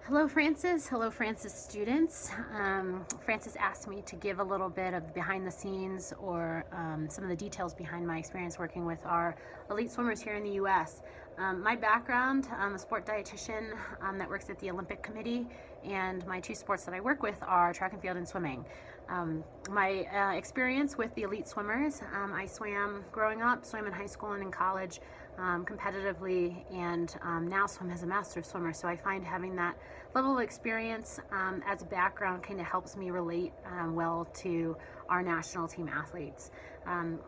Hello, Francis. Hello, Francis students. Francis asked me to give a little bit of behind the scenes or some of the details behind my experience working with our elite swimmers here in the U.S. My background, I'm a sport dietitian that works at the Olympic Committee, and my two sports that I work with are track and field and swimming. My experience with the elite swimmers, I swam growing up, swam in high school and in college competitively, and now swim as a master swimmer. So I find having that level of experience as a background kind of helps me relate well to our national team athletes.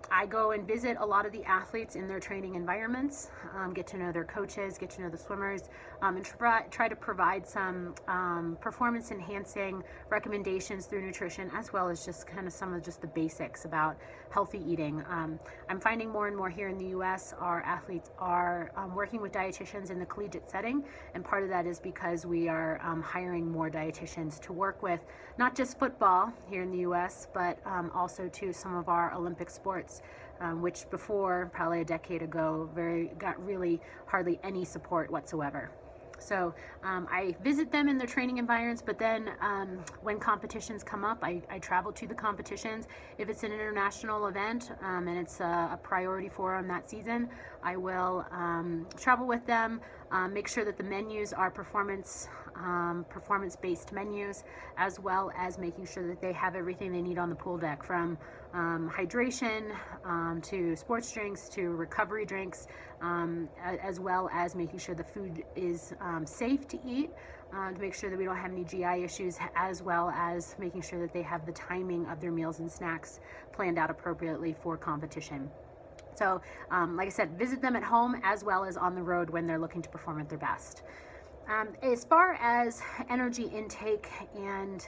I go and visit a lot of the athletes in their training environments, get to know their coaches, get to know the swimmers, and try to provide some performance enhancing recommendations through nutrition, as well as just kind of some of just the basics about healthy eating. I'm finding more and more here in the US our athletes are working with dietitians in the collegiate setting, and part of that is because we are hiring more dietitians to work with not just football here in the US, but also to some of our Olympic sports, which before, probably a decade ago, got really hardly any support whatsoever. So I visit them in their training environments, but then when competitions come up, I travel to the competitions. If it's an international event and it's a priority for them that season, I will travel with them, make sure that the menus are performance-based menus, as well as making sure that they have everything they need on the pool deck, from hydration to sports drinks to recovery drinks, as well as making sure the food is safe to eat, to make sure that we don't have any GI issues, as well as making sure that they have the timing of their meals and snacks planned out appropriately for competition. So like I said, visit them at home as well as on the road when they're looking to perform at their best. As far as energy intake and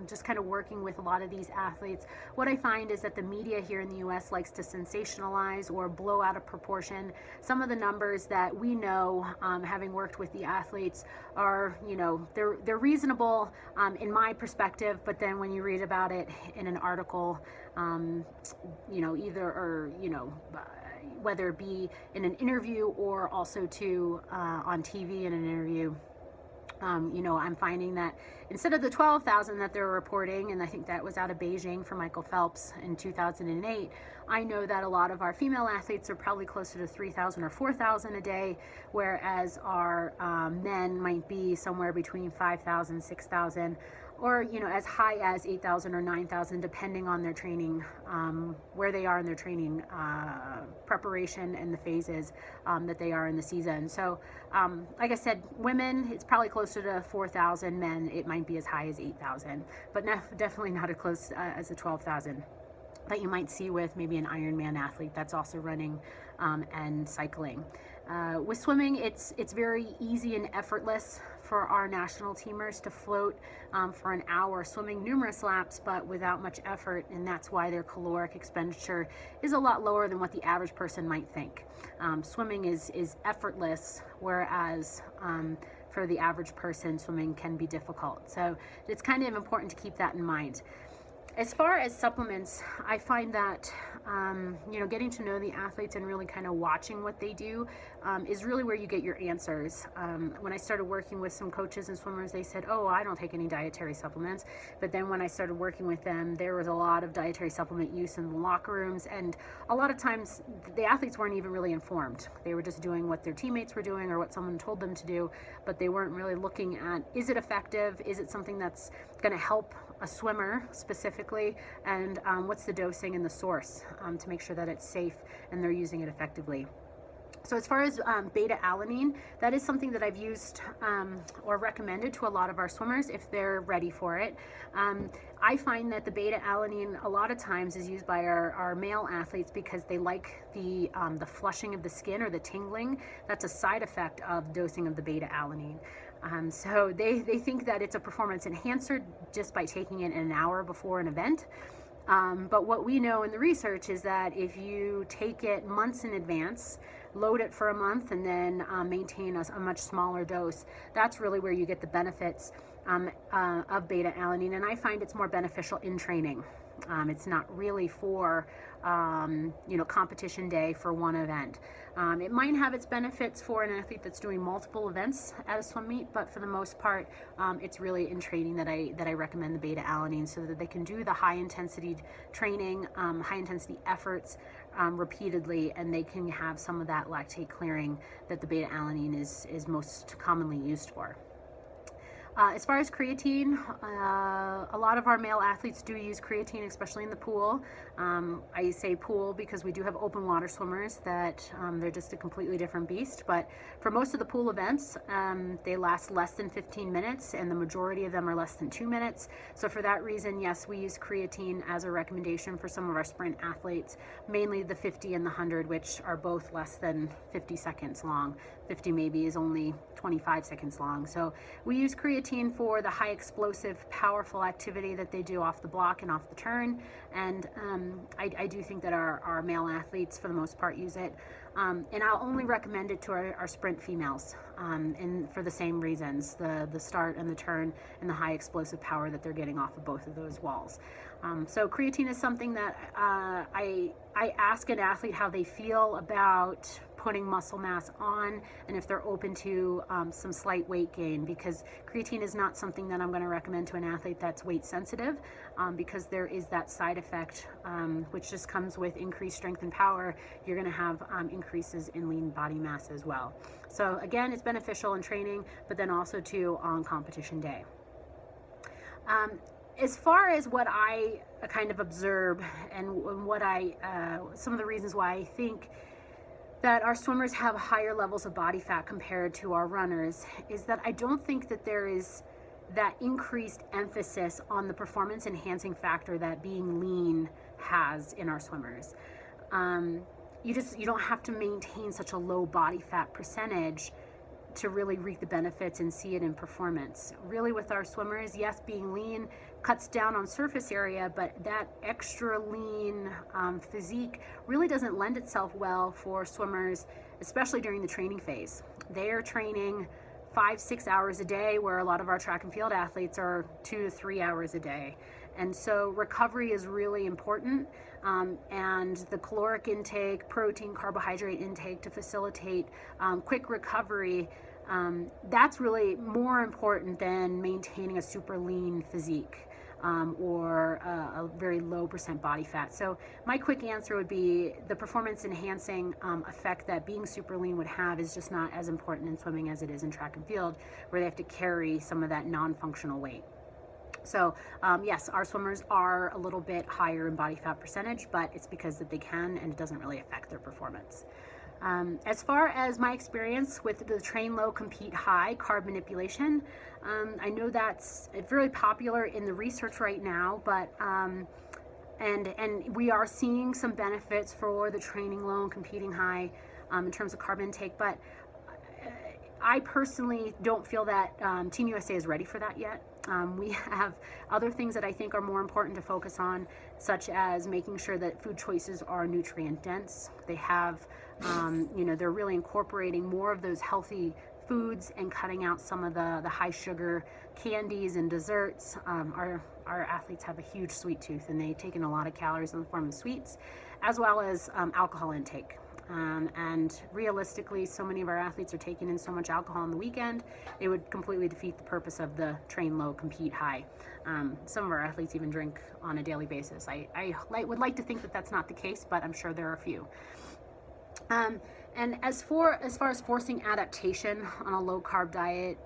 just kind of working with a lot of these athletes, what I find is that the media here in the US likes to sensationalize or blow out of proportion some of the numbers that we know, having worked with the athletes, are, they're reasonable in my perspective, but then when you read about it in an article, whether it be in an interview or also on TV in an interview, I'm finding that instead of the 12,000 that they're reporting, and I think that was out of Beijing for Michael Phelps in 2008, I know that a lot of our female athletes are probably closer to 3,000 or 4,000 a day, whereas our men might be somewhere between 5,000, 6,000, or as high as 8,000 or 9,000, depending on their training, where they are in their training preparation and the phases that they are in the season. So like I said, women, it's probably closer to 4,000. Men, it might be as high as 8,000, but definitely not as close as the 12,000 that you might see with maybe an Ironman athlete that's also running and cycling. With swimming, it's very easy and effortless for our national teamers to float for an hour, swimming numerous laps, but without much effort, and that's why their caloric expenditure is a lot lower than what the average person might think. Swimming is effortless, whereas for the average person, swimming can be difficult. So it's kind of important to keep that in mind. As far as supplements, I find that getting to know the athletes and really kind of watching what they do is really where you get your answers. When I started working with some coaches and swimmers, they said, "Oh, I don't take any dietary supplements." But then when I started working with them, there was a lot of dietary supplement use in the locker rooms, and a lot of times the athletes weren't even really informed. They were just doing what their teammates were doing or what someone told them to do, but they weren't really looking at, is it effective? Is it something that's going to help a swimmer specifically, and what's the dosing and the source to make sure that it's safe and they're using it effectively. So as far as beta-alanine, that is something that I've used or recommended to a lot of our swimmers if they're ready for it. I find that the beta-alanine a lot of times is used by our male athletes because they like the flushing of the skin or the tingling. That's a side effect of dosing of the beta-alanine. So they think that it's a performance enhancer just by taking it an hour before an event. But what we know in the research is that if you take it months in advance, load it for a month, and then maintain a much smaller dose, that's really where you get the benefits of beta-alanine. And I find it's more beneficial in training. It's not really for, you know, competition day for one event. It might have its benefits for an athlete that's doing multiple events at a swim meet, but for the most part, it's really in training that I recommend the beta alanine, so that they can do the high intensity training, high intensity efforts repeatedly, and they can have some of that lactate clearing that the beta alanine is most commonly used for. As far as creatine, a lot of our male athletes do use creatine, especially in the pool. I say pool because we do have open water swimmers that they're just a completely different beast. But for most of the pool events, they last less than 15 minutes, and the majority of them are less than 2 minutes. So for that reason, yes, we use creatine as a recommendation for some of our sprint athletes, mainly the 50 and the 100, which are both less than 50 seconds long. 50 maybe is only 25 seconds long. So we use creatine for the high explosive, powerful activity that they do off the block and off the turn. And I do think that our male athletes, for the most part, use it. And I'll only recommend it to our sprint females, and for the same reasons, the start and the turn and the high explosive power that they're getting off of both of those walls. So creatine is something that I ask an athlete how they feel about putting muscle mass on, and if they're open to some slight weight gain, because creatine is not something that I'm going to recommend to an athlete that's weight sensitive, because there is that side effect, which just comes with increased strength and power. You're going to have increases in lean body mass as well. So again, it's beneficial in training, but then also too on competition day. As far as what I kind of observe and what some of the reasons why I think that our swimmers have higher levels of body fat compared to our runners, is that I don't think that there is that increased emphasis on the performance enhancing factor that being lean has in our swimmers. You don't have to maintain such a low body fat percentage to really reap the benefits and see it in performance. Really, with our swimmers, yes, being lean cuts down on surface area, but that extra lean physique really doesn't lend itself well for swimmers, especially during the training phase. They are training 5-6 hours a day, where a lot of our track and field athletes are 2 to 3 hours a day. And so recovery is really important, and the caloric intake, protein, carbohydrate intake to facilitate quick recovery, that's really more important than maintaining a super lean physique or a very low percent body fat. So my quick answer would be the performance enhancing effect that being super lean would have is just not as important in swimming as it is in track and field, where they have to carry some of that non-functional weight. So yes, our swimmers are a little bit higher in body fat percentage, but it's because that they can, and it doesn't really affect their performance. As far as my experience with the train low, compete high carb manipulation, I know that's very popular in the research right now, but and we are seeing some benefits for the training low and competing high in terms of carb intake, but I personally don't feel that Team USA is ready for that yet. We have other things that I think are more important to focus on, such as making sure that food choices are nutrient dense. They have, they're really incorporating more of those healthy foods and cutting out some of the high sugar candies and desserts. Our athletes have a huge sweet tooth, and they take in a lot of calories in the form of sweets, as well as alcohol intake. And realistically, so many of our athletes are taking in so much alcohol on the weekend, it would completely defeat the purpose of the train low, compete high. Some of our athletes even drink on a daily basis. I would like to think that that's not the case, but I'm sure there are a few. And as far as forcing adaptation on a low carb diet,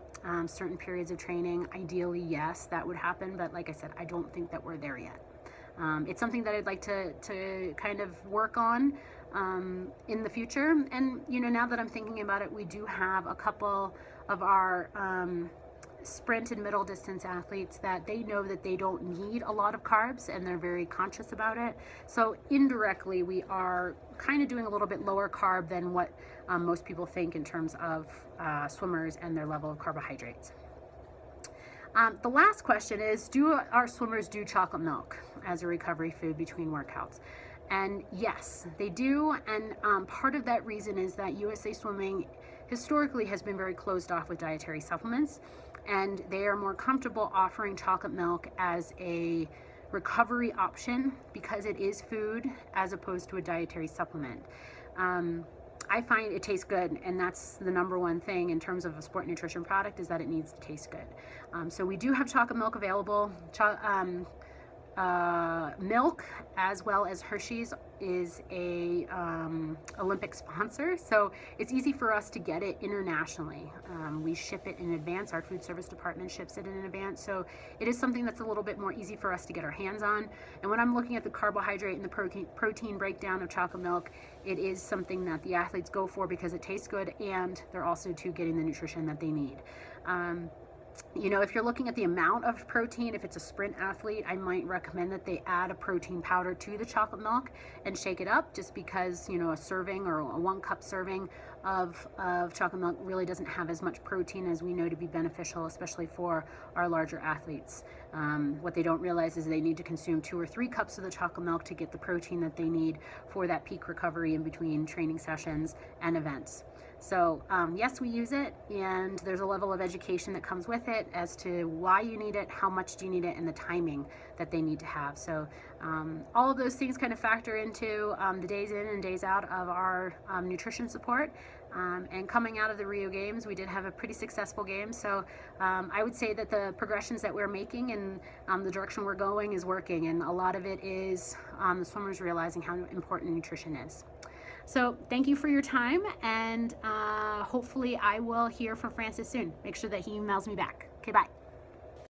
certain periods of training, ideally, yes, that would happen. But like I said, I don't think that we're there yet. It's something that I'd like to kind of work on in the future. And now that I'm thinking about it, we do have a couple of our sprint and middle distance athletes that they know that they don't need a lot of carbs, and they're very conscious about it. So indirectly, we are kind of doing a little bit lower carb than what most people think in terms of swimmers and their level of carbohydrates. The last question is, do our swimmers do chocolate milk as a recovery food between workouts? And yes, they do. And part of that reason is that USA Swimming historically has been very closed off with dietary supplements, and they are more comfortable offering chocolate milk as a recovery option because it is food as opposed to a dietary supplement. I find it tastes good, and that's the number one thing in terms of a sport nutrition product, is that it needs to taste good. So we do have chocolate milk available. Milk, as well as Hershey's, is a Olympic sponsor, so it's easy for us to get it internationally. We ship it in advance. Our food service department ships it in advance, so it is something that's a little bit more easy for us to get our hands on. And when I'm looking at the carbohydrate and the protein breakdown of chocolate milk, it is something that the athletes go for because it tastes good, and they're also too getting the nutrition that they need. You know, if you're looking at the amount of protein, if it's a sprint athlete, I might recommend that they add a protein powder to the chocolate milk and shake it up, just because, you know, a serving or a 1 cup serving of chocolate milk really doesn't have as much protein as we know to be beneficial, especially for our larger athletes. What they don't realize is they need to consume 2 or 3 cups of the chocolate milk to get the protein that they need for that peak recovery in between training sessions and events. So yes, we use it, and there's a level of education that comes with it as to why you need it, how much do you need it, and the timing that they need to have. So all of those things kind of factor into the days in and days out of our nutrition support. And coming out of the Rio Games, we did have a pretty successful game. So I would say that the progressions that we're making and the direction we're going is working, and a lot of it is the swimmers realizing how important nutrition is. So thank you for your time, and hopefully I will hear from Francis soon. Make sure that he emails me back. Okay, bye.